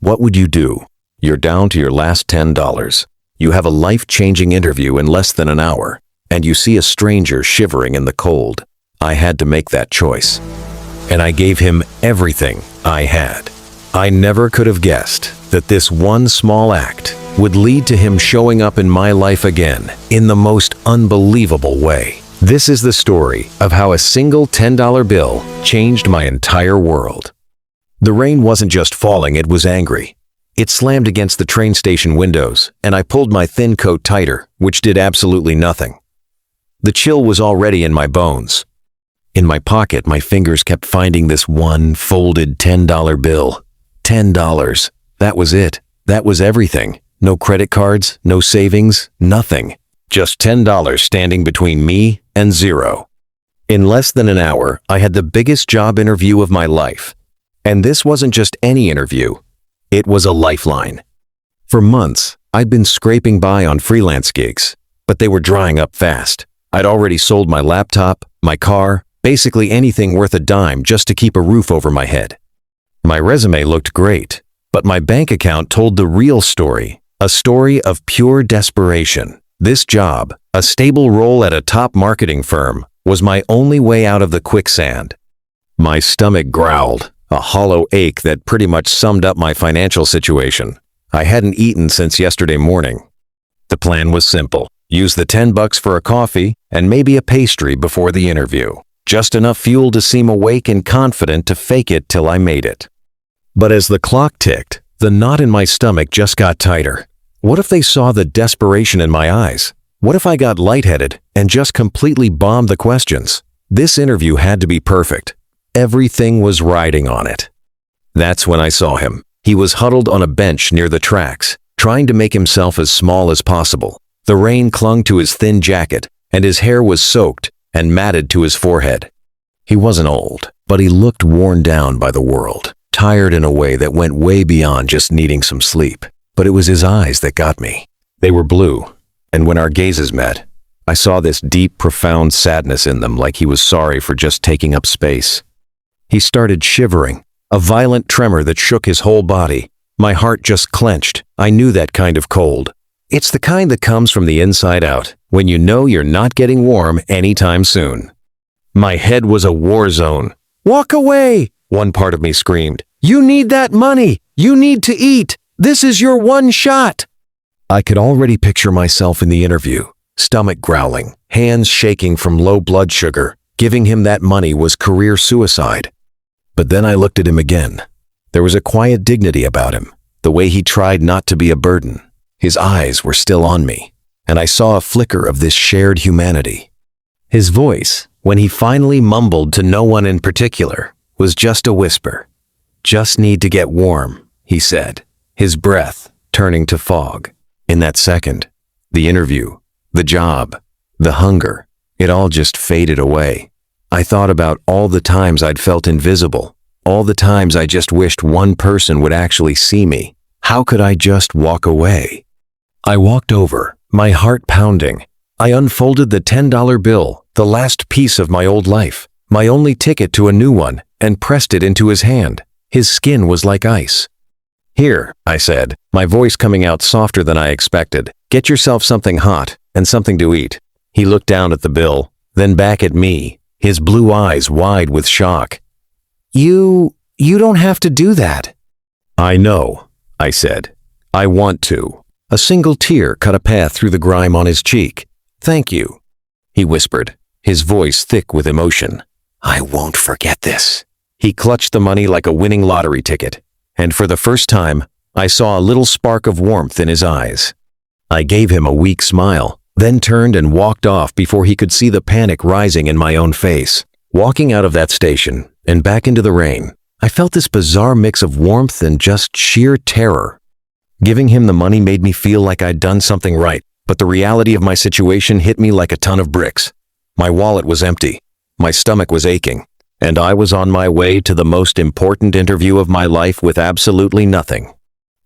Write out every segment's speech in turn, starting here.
What would you do? You're down to your last $10. You have a life-changing interview in less than an hour, and you see a stranger shivering in the cold. I had to make that choice. And I gave him everything I had. I never could have guessed that this one small act would lead to him showing up in my life again in the most unbelievable way. This is the story of how a single $10 bill changed my entire world. The rain wasn't just falling, it was angry. It slammed against the train station windows, and I pulled my thin coat tighter, which did absolutely nothing. The chill was already in my bones. In my pocket, my fingers kept finding this one folded $10 bill. $10. That was it. That was everything. No credit cards, no savings, nothing. Just $10 standing between me and zero. In less than an hour, I had the biggest job interview of my life. And this wasn't just any interview. It was a lifeline. For months, I'd been scraping by on freelance gigs, but they were drying up fast. I'd already sold my laptop, my car, basically anything worth a dime just to keep a roof over my head. My resume looked great, but my bank account told the real story, a story of pure desperation. This job, a stable role at a top marketing firm, was my only way out of the quicksand. My stomach growled, a hollow ache that pretty much summed up my financial situation. I hadn't eaten since yesterday morning. The plan was simple. Use the $10 for a coffee and maybe a pastry before the interview. Just enough fuel to seem awake and confident to fake it till I made it. But as the clock ticked, the knot in my stomach just got tighter. What if they saw the desperation in my eyes? What if I got lightheaded and just completely bombed the questions? This interview had to be perfect. Everything was riding on it. That's when I saw him. He was huddled on a bench near the tracks, trying to make himself as small as possible. The rain clung to his thin jacket, and his hair was soaked and matted to his forehead. He wasn't old, but he looked worn down by the world, tired in a way that went way beyond just needing some sleep. But it was his eyes that got me. They were blue, and when our gazes met, I saw this deep, profound sadness in them, like he was sorry for just taking up space. He started shivering, a violent tremor that shook his whole body. My heart just clenched. I knew that kind of cold. It's the kind that comes from the inside out, when you know you're not getting warm anytime soon. My head was a war zone. "Walk away!" one part of me screamed. "You need that money! You need to eat! This is your one shot!" I could already picture myself in the interview, stomach growling, hands shaking from low blood sugar. Giving him that money was career suicide. But then I looked at him again. There was a quiet dignity about him, the way he tried not to be a burden. His eyes were still on me, and I saw a flicker of this shared humanity. His voice, when he finally mumbled to no one in particular, was just a whisper. "Just need to get warm," he said, his breath turning to fog. In that second, the interview, the job, the hunger, it all just faded away. I thought about all the times I'd felt invisible, all the times I just wished one person would actually see me. How could I just walk away? I walked over, my heart pounding. I unfolded the $10 bill, the last piece of my old life, my only ticket to a new one, and pressed it into his hand. His skin was like ice. "Here," I said, my voice coming out softer than I expected. "Get yourself something hot and something to eat." He looked down at the bill, then back at me, his blue eyes wide with shock. You don't have to do that." "I know," I said. "I want to." A single tear cut a path through the grime on his cheek. "Thank you," he whispered, his voice thick with emotion. "I won't forget this." He clutched the money like a winning lottery ticket, and for the first time, I saw a little spark of warmth in his eyes. I gave him a weak smile, then turned and walked off before he could see the panic rising in my own face. Walking out of that station and back into the rain, I felt this bizarre mix of warmth and just sheer terror. Giving him the money made me feel like I'd done something right, but the reality of my situation hit me like a ton of bricks. My wallet was empty, my stomach was aching, and I was on my way to the most important interview of my life with absolutely nothing.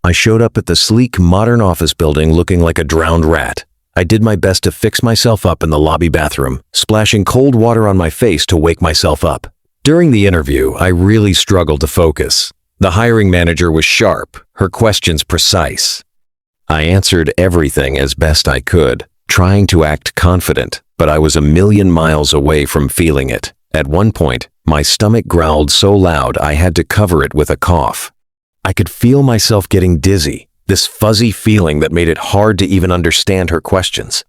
I showed up at the sleek, modern office building looking like a drowned rat. I did my best to fix myself up in the lobby bathroom, splashing cold water on my face to wake myself up. During the interview, I really struggled to focus. The hiring manager was sharp, her questions precise. I answered everything as best I could, trying to act confident, but I was a million miles away from feeling it. At one point, my stomach growled so loud I had to cover it with a cough. I could feel myself getting dizzy, this fuzzy feeling that made it hard to even understand her questions.